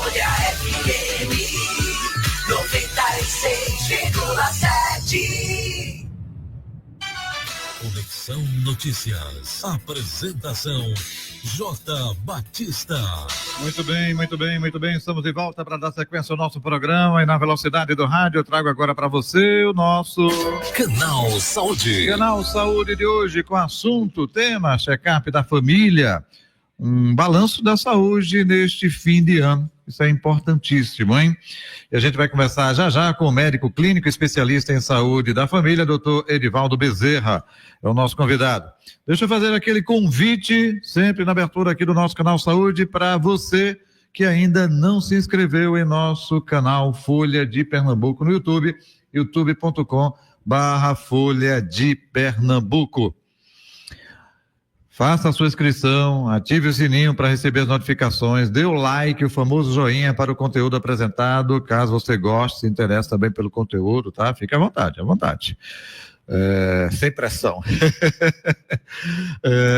Folha FM 96,7. Conexão Notícias. Apresentação J. Batista. Muito bem. Estamos de volta para dar sequência ao nosso programa e na velocidade do rádio eu trago agora para você o nosso Canal Saúde. Canal Saúde de hoje com assunto, tema, check-up da família. Um balanço da saúde neste fim de ano. Isso é importantíssimo, hein? E a gente vai conversar já com o médico clínico especialista em saúde da família, Dr. Edivaldo Bezerra. É o nosso convidado. Deixa eu fazer aquele convite, sempre na abertura aqui do nosso Canal Saúde, para você que ainda não se inscreveu em nosso canal Folha de Pernambuco no YouTube, youtube.com/Folha de Pernambuco. Faça a sua inscrição, ative o sininho para receber as notificações, dê o like, o famoso joinha para o conteúdo apresentado, caso você goste, se interesse também pelo conteúdo, tá? Fique à vontade. Sem pressão.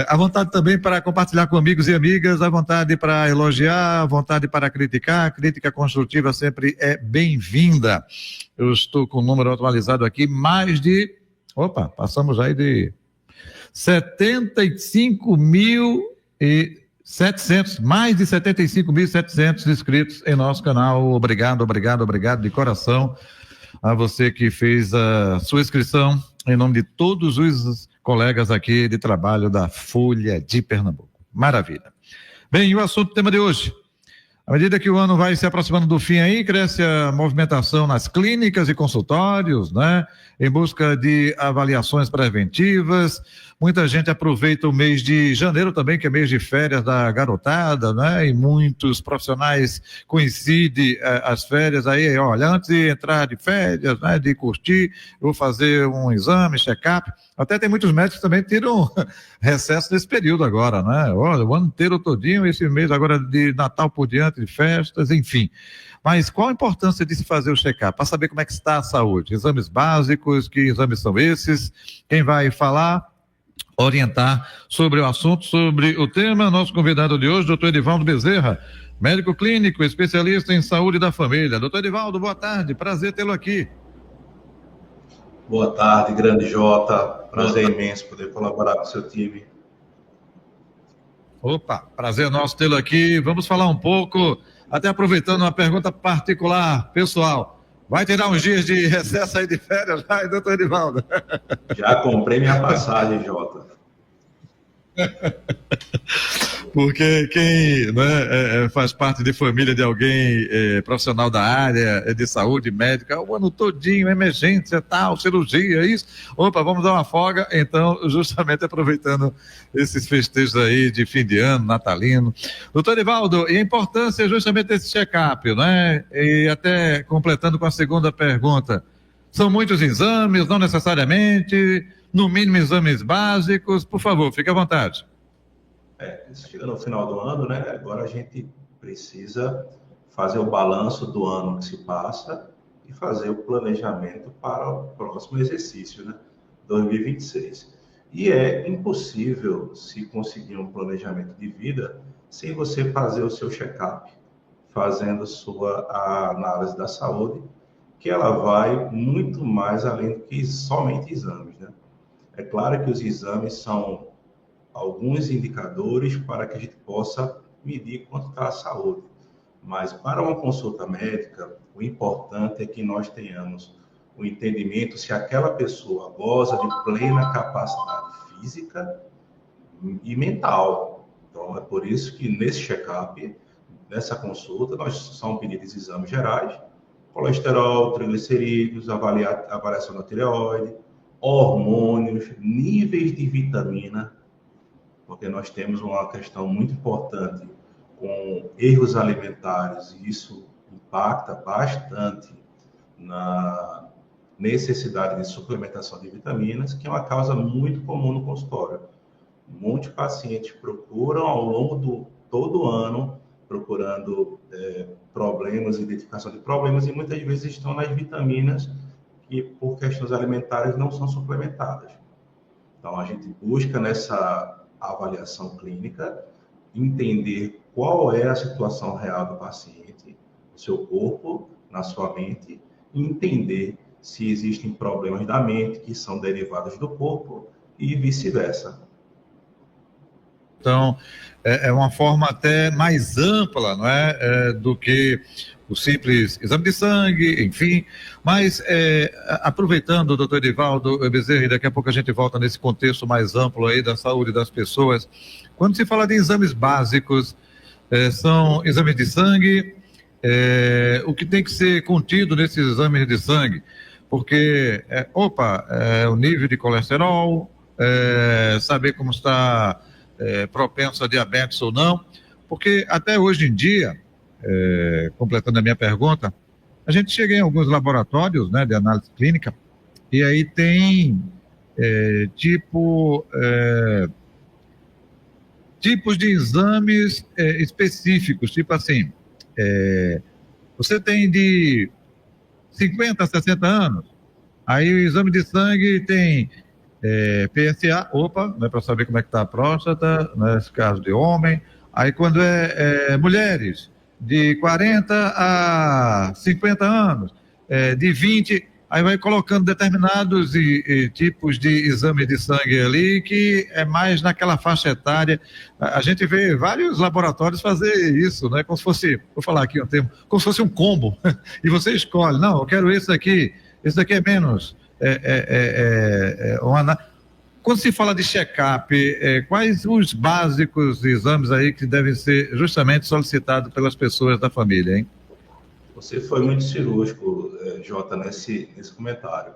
À vontade também para compartilhar com amigos e amigas, à vontade para elogiar, à vontade para criticar. A crítica construtiva sempre é bem-vinda. Eu estou com o número atualizado aqui, passamos aí de 75.700, mais de 75.700 inscritos em nosso canal. Obrigado de coração a você que fez a sua inscrição em nome de todos os colegas aqui de trabalho da Folha de Pernambuco. Maravilha. Bem, o assunto, tema de hoje. À medida que o ano vai se aproximando do fim aí, cresce a movimentação nas clínicas e consultórios, né? Em busca de avaliações preventivas. Muita gente aproveita o mês de janeiro também, que é mês de férias da garotada, né? E muitos profissionais coincidem as férias aí, olha, antes de entrar de férias, né? De curtir, eu vou fazer um exame, check-up. Até tem muitos médicos que também tiram recesso nesse período agora, né? Olha, o ano inteiro todinho, esse mês agora de Natal por diante, de festas, enfim. Mas qual a importância de se fazer o check-up? Para saber como é que está a saúde. Exames básicos, que exames são esses? Quem vai falar, orientar sobre o assunto, sobre o tema, nosso convidado de hoje, doutor Edivaldo Bezerra, médico clínico, especialista em saúde da família. Doutor Edivaldo, boa tarde, prazer tê-lo aqui. Boa tarde, grande Jota. Prazer imenso poder colaborar com o seu time. Opa, prazer nosso tê-lo aqui. Vamos falar um pouco, até aproveitando uma pergunta particular, pessoal. Vai tirar uns dias de recesso aí de férias, vai, doutor Edivaldo? Já comprei minha passagem, Jota. Porque quem, né, faz parte de família de alguém profissional da área de saúde médica, o ano todinho, emergência, tal, cirurgia, isso. Opa, vamos dar uma folga. Então, justamente aproveitando esses festejos aí de fim de ano, natalino. Doutor Edivaldo, e a importância justamente desse check-up, né? E até completando com a segunda pergunta, são muitos exames, não necessariamente, no mínimo exames básicos, por favor, fique à vontade. Chega no final do ano, né? Agora a gente precisa fazer o balanço do ano que se passa e fazer o planejamento para o próximo exercício, né? 2026. E é impossível se conseguir um planejamento de vida sem você fazer o seu check-up, fazendo a análise da saúde, que ela vai muito mais além do que somente exames, né? É claro que os exames são alguns indicadores para que a gente possa medir quanto está a saúde. Mas para uma consulta médica, o importante é que nós tenhamos o entendimento se aquela pessoa goza de plena capacidade física e mental. Então, é por isso que nesse check-up, nessa consulta, nós são pedidos exames gerais, colesterol, triglicerídeos, avaliação da tireoide, hormônios, níveis de vitamina, porque nós temos uma questão muito importante com erros alimentares e isso impacta bastante na necessidade de suplementação de vitaminas, que é uma causa muito comum no consultório. Muitos pacientes procuram ao longo do todo ano, procurando problemas, identificação de problemas, e muitas vezes estão nas vitaminas que, por questões alimentares, não são suplementadas. Então, a gente busca nessa avaliação clínica entender qual é a situação real do paciente, no seu corpo, na sua mente, e entender se existem problemas da mente que são derivados do corpo e vice-versa. Então, é uma forma até mais ampla, não é, do que o simples exame de sangue, enfim. Mas, aproveitando, doutor Edivaldo Bezerra, e daqui a pouco a gente volta nesse contexto mais amplo aí da saúde das pessoas, quando se fala de exames básicos, são exames de sangue, o que tem que ser contido nesses exames de sangue, porque, o nível de colesterol, saber como está propenso a diabetes ou não, porque até hoje em dia, completando a minha pergunta, a gente chega em alguns laboratórios, né, de análise clínica, e aí tem tipos de exames específicos, tipo assim, você tem de 50 a 60 anos, aí o exame de sangue tem PSA, não é para saber como é que está a próstata, nesse caso de homem. Aí quando mulheres de 40 a 50 anos, de 20, aí vai colocando determinados tipos de exame de sangue ali, que é mais naquela faixa etária. A gente vê vários laboratórios fazer isso, né? Como se fosse, vou falar aqui um termo, como se fosse um combo. E você escolhe, não, eu quero esse daqui é menos. Quando se fala de check-up, quais os básicos exames aí que devem ser justamente solicitados pelas pessoas da família, hein? Você foi muito cirúrgico, Jota, nesse comentário.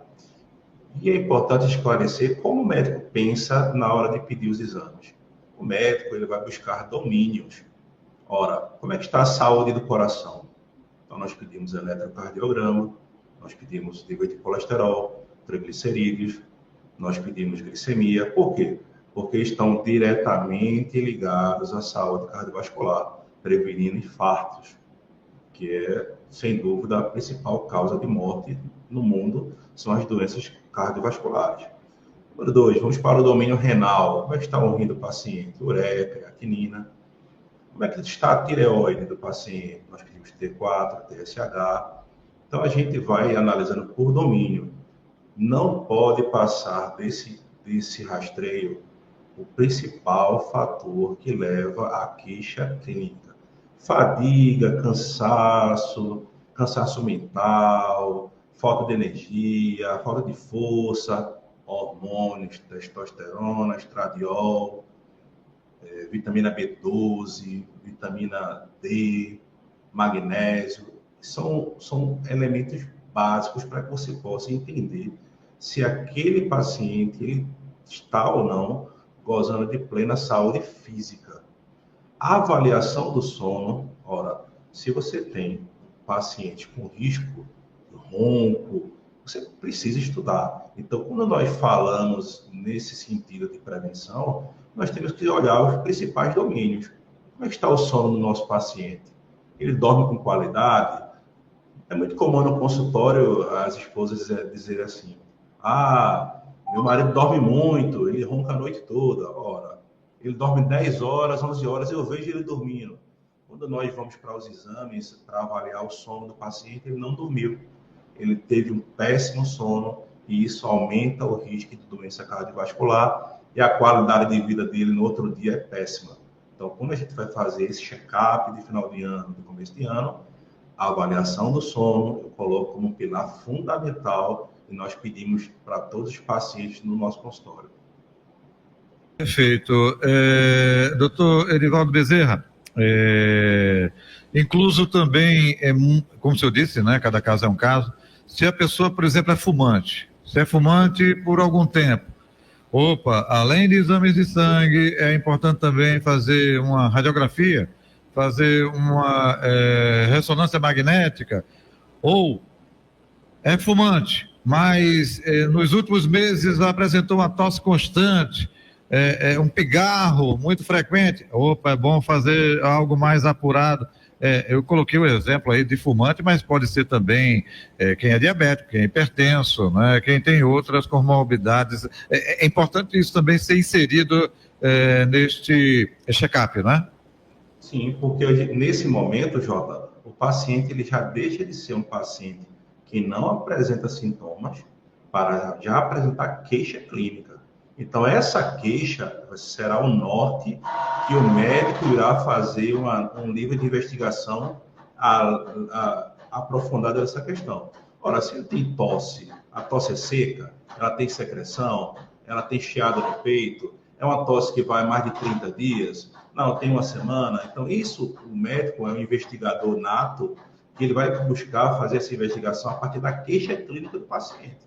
E é importante esclarecer como o médico pensa na hora de pedir os exames. O médico ele vai buscar domínios. Ora, como é que está a saúde do coração? Então, nós pedimos eletrocardiograma, nós pedimos nível de colesterol, triglicerídeos, nós pedimos glicemia. Por quê? Porque estão diretamente ligados à saúde cardiovascular, prevenindo infartos, que é, sem dúvida, a principal causa de morte no mundo, são as doenças cardiovasculares. Número 2, vamos para o domínio renal. Como é que está o rim do paciente? Ureia, creatinina. Como é que está a tireoide do paciente? Nós pedimos T4, TSH. Então, a gente vai analisando por domínio. Não pode passar desse rastreio o principal fator que leva à queixa clínica. Fadiga, cansaço mental, falta de energia, falta de força, hormônios, testosterona, estradiol, vitamina B12, vitamina D, magnésio. São elementos básicos para que você possa entender se aquele paciente ele está ou não gozando de plena saúde física. A avaliação do sono, se você tem um paciente com risco de ronco, você precisa estudar. Então, quando nós falamos nesse sentido de prevenção, nós temos que olhar os principais domínios. Como é que está o sono do nosso paciente? Ele dorme com qualidade? É muito comum no consultório as esposas dizerem assim: meu marido dorme muito, ele ronca a noite toda. Ele dorme 10 horas, 11 horas, eu vejo ele dormindo. Quando nós vamos para os exames, para avaliar o sono do paciente, ele não dormiu. Ele teve um péssimo sono e isso aumenta o risco de doença cardiovascular e a qualidade de vida dele no outro dia é péssima. Então, quando a gente vai fazer esse check-up de final de ano, de começo de ano, a avaliação do sono eu coloco como um pilar fundamental e nós pedimos para todos os pacientes no nosso consultório. Perfeito. Doutor Edivaldo Bezerra, incluso também, como o senhor disse, né, cada caso é um caso, se a pessoa, por exemplo, é fumante, se é fumante por algum tempo, além de exames de sangue, é importante também fazer uma radiografia, fazer uma ressonância magnética, ou é fumante, mas nos últimos meses apresentou uma tosse constante, um pigarro muito frequente, é bom fazer algo mais apurado. Eu coloquei o exemplo aí de fumante, mas pode ser também quem é diabético, quem é hipertenso, né, quem tem outras comorbidades. É importante isso também ser inserido neste check-up, né? Sim, porque nesse momento, Jota, o paciente ele já deixa de ser um paciente que não apresenta sintomas para já apresentar queixa clínica. Então, essa queixa será o norte que o médico irá fazer um nível de investigação aprofundada dessa questão. Ora, se ele tem tosse, a tosse é seca, ela tem secreção, ela tem chiado no peito, é uma tosse que vai mais de 30 dias, não, tem uma semana. Então, isso, o médico é um investigador nato, que ele vai buscar fazer essa investigação a partir da queixa clínica do paciente.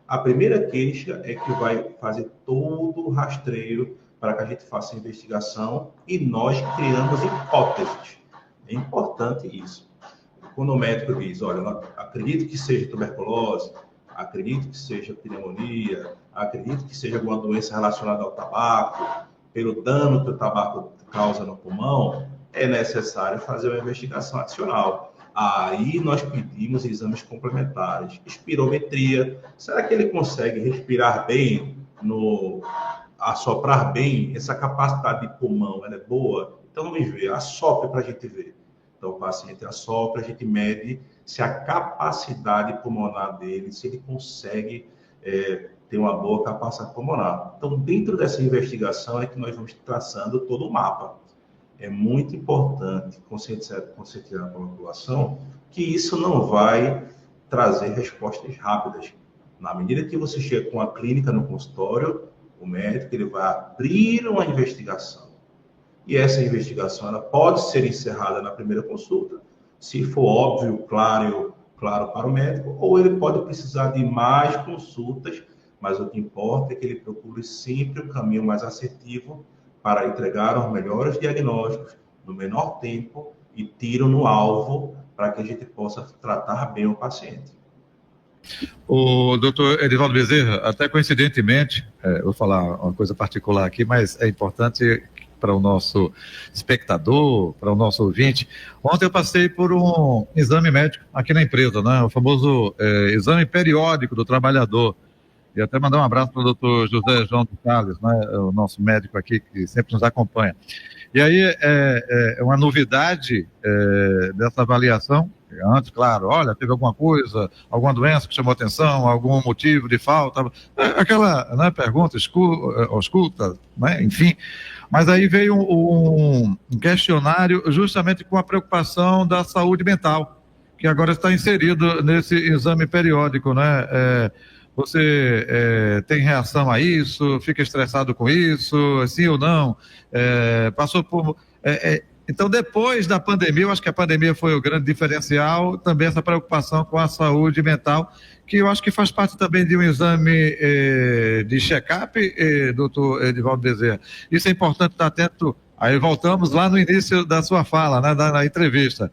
A primeira queixa é que vai fazer todo o rastreio para que a gente faça a investigação e nós criamos hipóteses. É importante isso. Quando o médico diz, olha, eu acredito que seja tuberculose, acredito que seja pneumonia, acredito que seja alguma doença relacionada ao tabaco, pelo dano que o tabaco causa no pulmão, é necessário fazer uma investigação adicional. Aí nós pedimos exames complementares, espirometria. Será que ele consegue respirar bem, assoprar bem? Essa capacidade de pulmão, ela é boa? Então vamos ver, assopre para a gente ver. Então o paciente assopra, a gente mede se a capacidade pulmonar dele, se ele consegue ter uma boa capacidade pulmonar. Então dentro dessa investigação é que nós vamos traçando todo o mapa. É muito importante conscientizar a população que isso não vai trazer respostas rápidas. Na medida que você chega com a clínica no consultório, o médico ele vai abrir uma investigação. E essa investigação ela pode ser encerrada na primeira consulta, se for óbvio, claro para o médico, ou ele pode precisar de mais consultas, mas o que importa é que ele procure sempre o caminho mais assertivo para entregar os melhores diagnósticos no menor tempo e tiro no alvo para que a gente possa tratar bem o paciente. O doutor Edivaldo Bezerra, até coincidentemente, vou falar uma coisa particular aqui, mas é importante para o nosso espectador, para o nosso ouvinte. Ontem eu passei por um exame médico aqui na empresa, né? O famoso exame periódico do trabalhador. E até mandar um abraço para o doutor José João de Carlos, né, o nosso médico aqui, que sempre nos acompanha. E aí, é uma novidade dessa avaliação, antes, claro, olha, teve alguma coisa, alguma doença que chamou atenção, algum motivo de falta, aquela, né, pergunta, escuta, né, enfim. Mas aí veio um questionário justamente com a preocupação da saúde mental, que agora está inserido nesse exame periódico, né, você tem reação a isso? Fica estressado com isso? Sim ou não? Passou por... Então, depois da pandemia, eu acho que a pandemia foi o grande diferencial, também essa preocupação com a saúde mental, que eu acho que faz parte também de um exame de check-up, doutor Edivaldo Bezerra. Isso é importante estar atento. Aí voltamos lá no início da sua fala, né, da entrevista.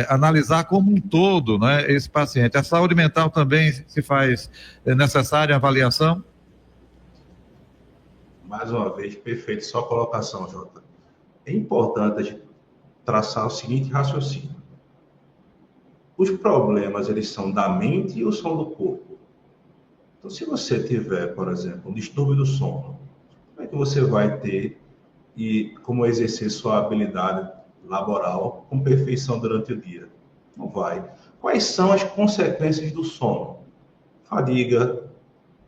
Analisar como um todo, né, esse paciente. A saúde mental também se faz necessária a avaliação? Mais uma vez, perfeito, só colocação, Jota. É importante a gente traçar o seguinte raciocínio. Os problemas, eles são da mente ou são do corpo? Então, se você tiver, por exemplo, um distúrbio do sono, como é que você vai ter e como exercer sua habilidade laboral com perfeição durante o dia? Não vai. Quais são as consequências do sono? Fadiga,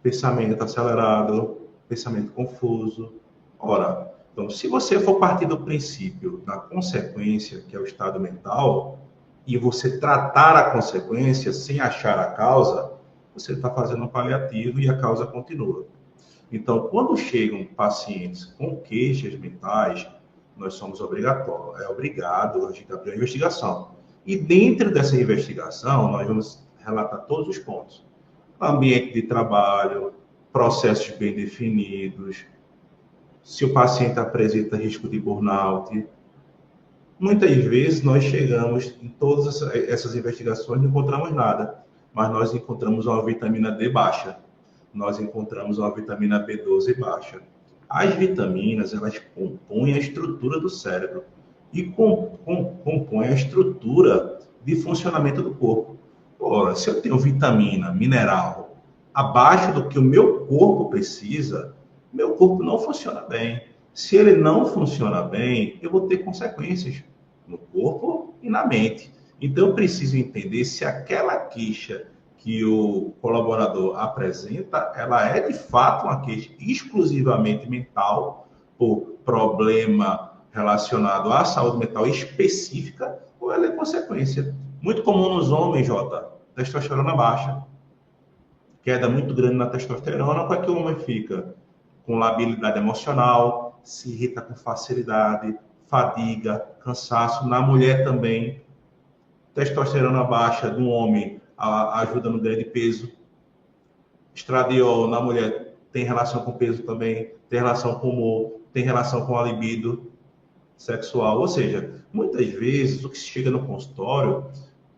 pensamento acelerado, pensamento confuso. Ora, então, se você for partir do princípio da consequência, que é o estado mental, e você tratar a consequência sem achar a causa, você está fazendo um paliativo e a causa continua. Então, quando chegam pacientes com queixas mentais, nós somos obrigatórios, é obrigado a gente abrir uma investigação. E dentro dessa investigação, nós vamos relatar todos os pontos. Ambiente de trabalho, processos bem definidos, se o paciente apresenta risco de burnout. Muitas vezes nós chegamos em todas essas investigações e não encontramos nada, mas nós encontramos uma vitamina D baixa, nós encontramos uma vitamina B12 baixa. As vitaminas, elas compõem a estrutura do cérebro e compõem a estrutura de funcionamento do corpo. Ora, se eu tenho vitamina, mineral, abaixo do que o meu corpo precisa, meu corpo não funciona bem. Se ele não funciona bem, eu vou ter consequências no corpo e na mente. Então, eu preciso entender se aquela queixa que o colaborador apresenta, ela é de fato uma queixa exclusivamente mental, por problema relacionado à saúde mental específica, ou ela é consequência. Muito comum nos homens, Jota, testosterona baixa. Queda muito grande na testosterona, como é que o homem fica? Com labilidade emocional, se irrita com facilidade, fadiga, cansaço. Na mulher também, testosterona baixa no homem ajuda no ganho de peso. Estradiol na mulher tem relação com peso também, tem relação com humor, tem relação com a libido sexual. Ou seja, muitas vezes o que chega no consultório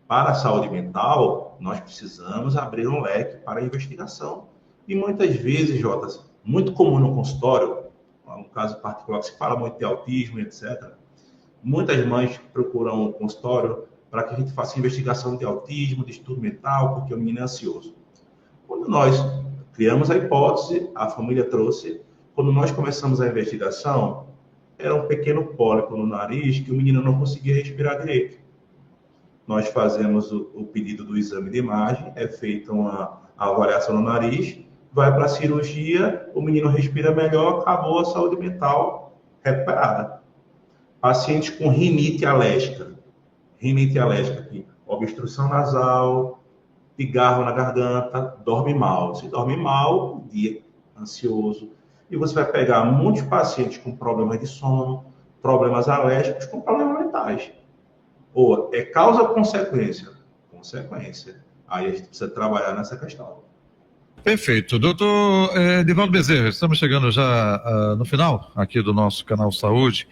para a saúde mental, nós precisamos abrir um leque para a investigação. E muitas vezes, Jota, muito comum no consultório, um caso particular que se fala muito de autismo, etc. Muitas mães procuram um consultório para que a gente faça investigação de autismo, de distúrbio mental, porque o menino é ansioso. Quando nós criamos a hipótese, a família trouxe, quando nós começamos a investigação, era um pequeno pólipo no nariz que o menino não conseguia respirar direito. Nós fazemos o pedido do exame de imagem, é feita uma avaliação no nariz, vai para a cirurgia, o menino respira melhor, acabou a saúde mental recuperada. Pacientes com rinite alérgica, aqui, obstrução nasal, pigarro na garganta, dorme mal. Se dorme mal, um dia ansioso. E você vai pegar muitos pacientes com problemas de sono, problemas alérgicos, com problemas mentais. Ou é causa ou consequência? Consequência. Aí a gente precisa trabalhar nessa questão. Perfeito. Doutor Edivaldo Bezerra, estamos chegando já no final aqui do nosso canal Saúde.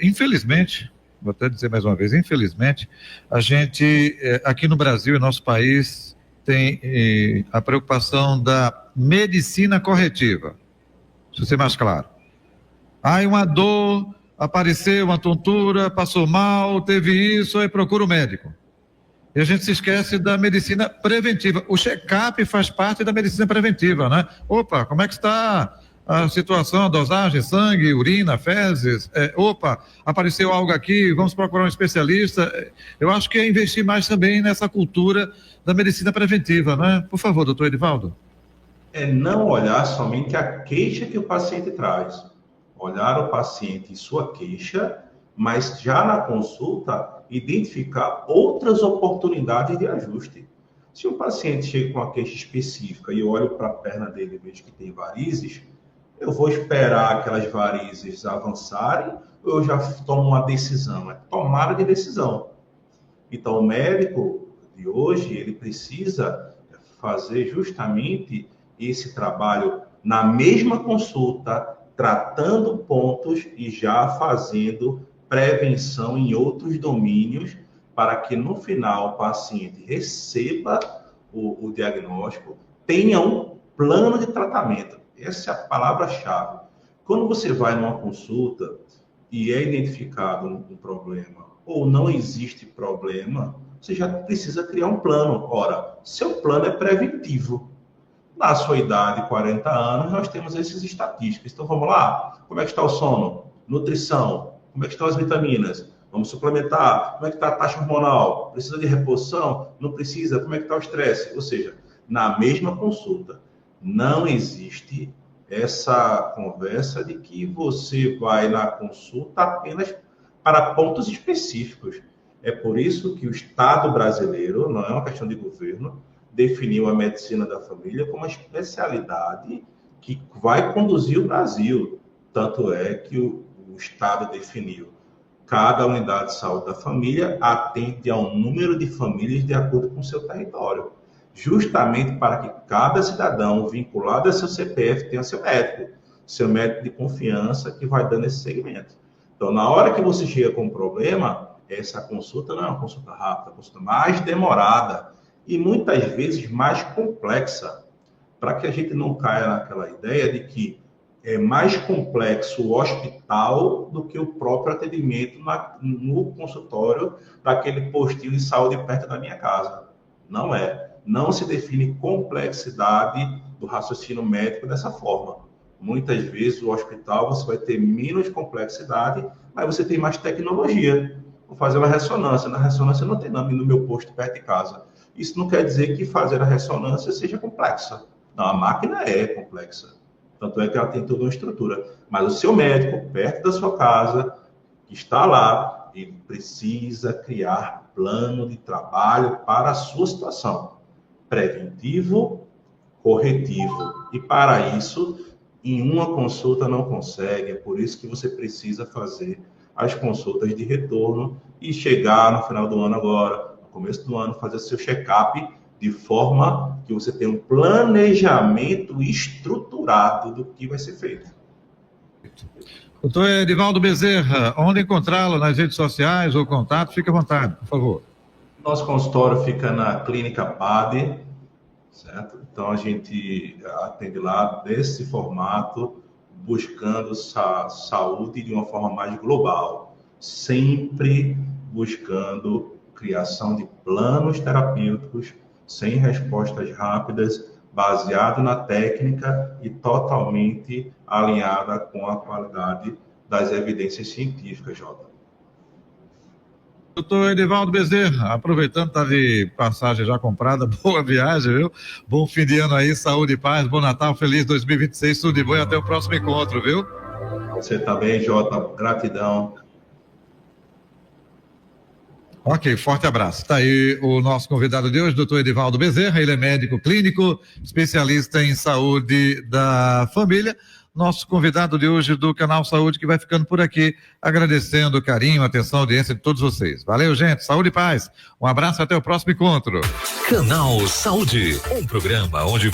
Infelizmente, vou até dizer mais uma vez, infelizmente, a gente aqui no Brasil e nosso país tem a preocupação da medicina corretiva. Deixa eu ser mais claro. Uma dor, apareceu uma tontura, passou mal, teve isso, aí procura o médico. E a gente se esquece da medicina preventiva. O check-up faz parte da medicina preventiva, né? Opa, como é que está a situação, a dosagem, sangue, urina, fezes? Apareceu algo aqui, vamos procurar um especialista. Eu acho que é investir mais também nessa cultura da medicina preventiva, né? Por favor, doutor Edivaldo. É não olhar somente a queixa que o paciente traz. Olhar o paciente e sua queixa, mas já na consulta identificar outras oportunidades de ajuste. Se um paciente chega com uma queixa específica e eu olho para a perna dele e vejo que tem varizes, eu vou esperar aquelas varizes avançarem ou eu já tomo uma decisão? É tomada de decisão. Então, o médico de hoje, ele precisa fazer justamente esse trabalho na mesma consulta, tratando pontos e já fazendo prevenção em outros domínios, para que no final o paciente receba o diagnóstico, tenha um plano de tratamento. Essa é a palavra-chave. Quando você vai numa consulta e é identificado um problema ou não existe problema, você já precisa criar um plano. Ora, seu plano é preventivo. Na sua idade, 40 anos, nós temos essas estatísticas. Então, vamos lá. Como é que está o sono? Nutrição. Como é que estão as vitaminas? Vamos suplementar. Como é que está a taxa hormonal? Precisa de reposição? Não precisa? Como é que está o estresse? Ou seja, na mesma consulta, não existe essa conversa de que você vai na consulta apenas para pontos específicos. É por isso que o Estado brasileiro, não é uma questão de governo, definiu a medicina da família como uma especialidade que vai conduzir o Brasil. Tanto é que o Estado definiu cada unidade de saúde da família atende a um número de famílias de acordo com o seu território, justamente para que cada cidadão vinculado a seu CPF tenha seu médico de confiança que vai dando esse segmento. Então, na hora que você chega com um problema, essa consulta não é uma consulta rápida, é uma consulta mais demorada e muitas vezes mais complexa, para que a gente não caia naquela ideia de que é mais complexo o hospital do que o próprio atendimento no consultório daquele postinho de saúde perto da minha casa. Não é. Não se define complexidade do raciocínio médico dessa forma. Muitas vezes o hospital você vai ter menos complexidade, mas você tem mais tecnologia. Vou fazer uma ressonância. Na ressonância não tem nome no meu posto perto de casa. Isso não quer dizer que fazer a ressonância seja complexa. Não, a máquina é complexa. Tanto é que ela tem toda uma estrutura. Mas o seu médico, perto da sua casa, que está lá, ele precisa criar plano de trabalho para a sua situação. Preventivo, corretivo. E para isso, em uma consulta não consegue. É por isso que você precisa fazer as consultas de retorno e chegar no final do ano agora, no começo do ano, fazer seu check-up de forma que você tenha um planejamento estruturado do que vai ser feito. Doutor Edivaldo Bezerra, onde encontrá-lo nas redes sociais ou contato? Fique à vontade, por favor. Nosso consultório fica na Clínica PAD, certo? Então a gente atende lá desse formato, buscando saúde de uma forma mais global, sempre buscando criação de planos terapêuticos sem respostas rápidas, baseado na técnica e totalmente alinhada com a qualidade das evidências científicas, Jota. Doutor Edivaldo Bezerra, aproveitando, está de passagem já comprada, boa viagem, viu? Bom fim de ano aí, saúde e paz, bom Natal, feliz 2026, tudo de bom e até o próximo encontro, viu? Você também, Jota, gratidão. Ok, forte abraço. Está aí o nosso convidado de hoje, doutor Edivaldo Bezerra, ele é médico clínico, especialista em saúde da família. Nosso convidado de hoje do Canal Saúde, que vai ficando por aqui, agradecendo o carinho, a atenção, a audiência de todos vocês. Valeu, gente, saúde e paz. Um abraço, até o próximo encontro. Canal Saúde, um programa onde